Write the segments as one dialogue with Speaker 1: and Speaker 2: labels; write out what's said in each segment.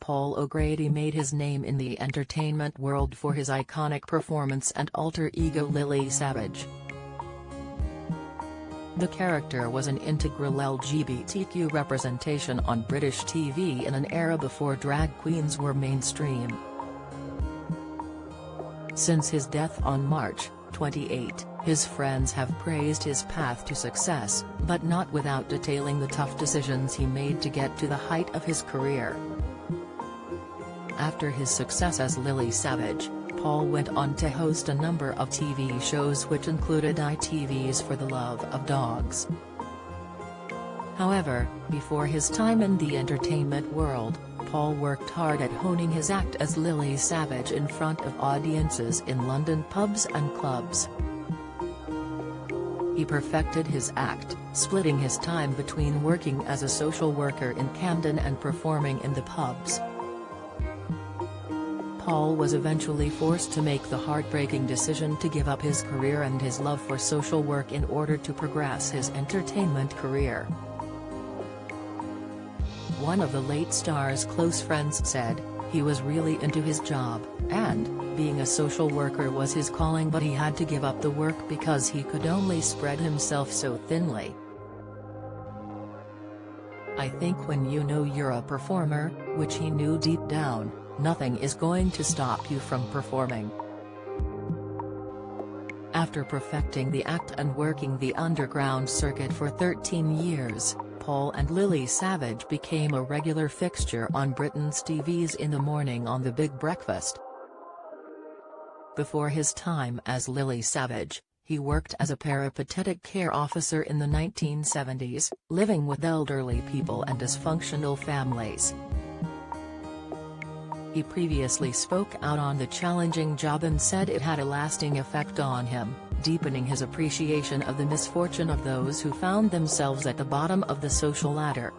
Speaker 1: Paul O'Grady made his name in the entertainment world for his iconic performance and alter ego Lily Savage. The character was an integral LGBTQ representation on British TV in an era before drag queens were mainstream. Since his death on March 28, his friends have praised his path to success, but not without detailing the tough decisions he made to get to the height of his career. After his success as Lily Savage, Paul went on to host a number of TV shows which included ITV's For the Love of Dogs. However, before his time in the entertainment world, Paul worked hard at honing his act as Lily Savage in front of audiences in London pubs and clubs. He perfected his act, splitting his time between working as a social worker in Camden and performing in the pubs. Paul was eventually forced to make the heartbreaking decision to give up his career and his love for social work in order to progress his entertainment career. One of the late star's close friends said, he was really into his job, and being a social worker was his calling, but he had to give up the work because he could only spread himself so thinly. I think when you know you're a performer, which he knew deep down, nothing is going to stop you from performing. After perfecting the act and working the underground circuit for 13 years, Paul and Lily Savage became a regular fixture on Britain's TVs in the morning on The Big Breakfast. Before his time as Lily Savage, he worked as a peripatetic care officer in the 1970s, living with elderly people and dysfunctional families. He previously spoke out on the challenging job and said it had a lasting effect on him, deepening his appreciation of the misfortune of those who found themselves at the bottom of the social ladder.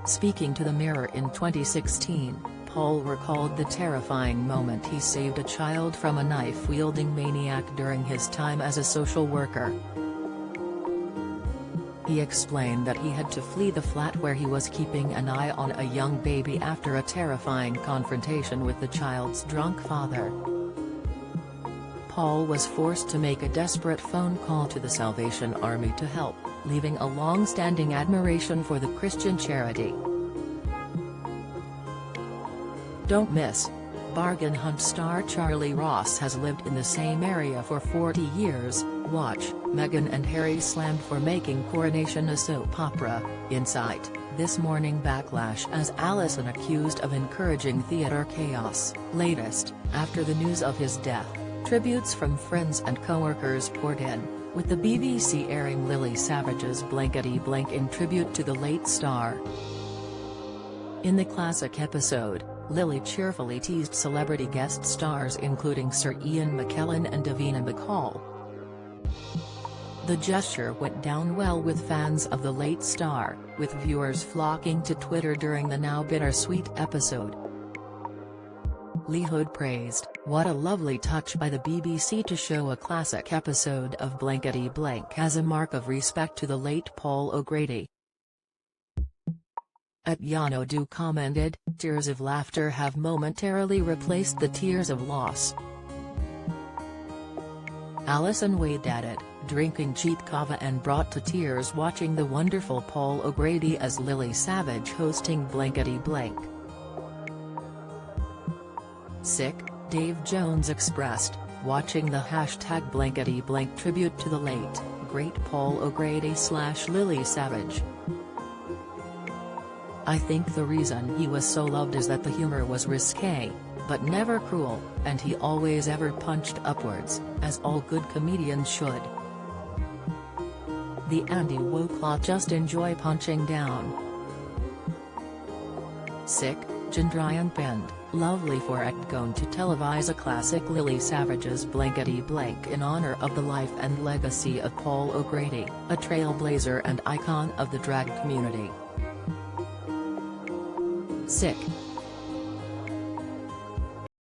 Speaker 1: Speaking to the Mirror in 2016, Paul recalled the terrifying moment he saved a child from a knife-wielding maniac during his time as a social worker. He explained that he had to flee the flat where he was keeping an eye on a young baby after a terrifying confrontation with the child's drunk father. Paul was forced to make a desperate phone call to the Salvation Army to help, leaving a long-standing admiration for the Christian charity. Don't miss. Bargain hunt star Charlie Ross has lived in the same area for 40 years, watch, Meghan and Harry slammed for making Coronation a soap opera, Insight, this morning backlash as Allison accused of encouraging theatre chaos, latest, after the news of his death, tributes from friends and co-workers poured in, with the BBC airing Lily Savage's Blankety Blank in tribute to the late star. In the classic episode, Lily cheerfully teased celebrity guest stars including Sir Ian McKellen and Davina McCall. The gesture went down well with fans of the late star, with viewers flocking to Twitter during the now bittersweet episode. Lee Hood praised, "What a lovely touch by the BBC to show a classic episode of Blankety Blank as a mark of respect to the late Paul O'Grady." At Yanodu commented, "Tears of laughter have momentarily replaced the tears of loss." Alison Wade added, "Drinking cheap kava and brought to tears watching the wonderful Paul O'Grady as Lily Savage hosting Blankety Blank." Sick, Dave Jones expressed, watching the hashtag Blankety Blank tribute to the late, great Paul O'Grady/Lily Savage. "I think the reason he was so loved is that the humor was risque, but never cruel, and he always ever punched upwards, as all good comedians should. The Andy woke lot just enjoy punching down." Sick, Jandryan penned, "Lovely for it going to televise a classic Lily Savage's Blankety Blank in honor of the life and legacy of Paul O'Grady, a trailblazer and icon of the drag community." Sick.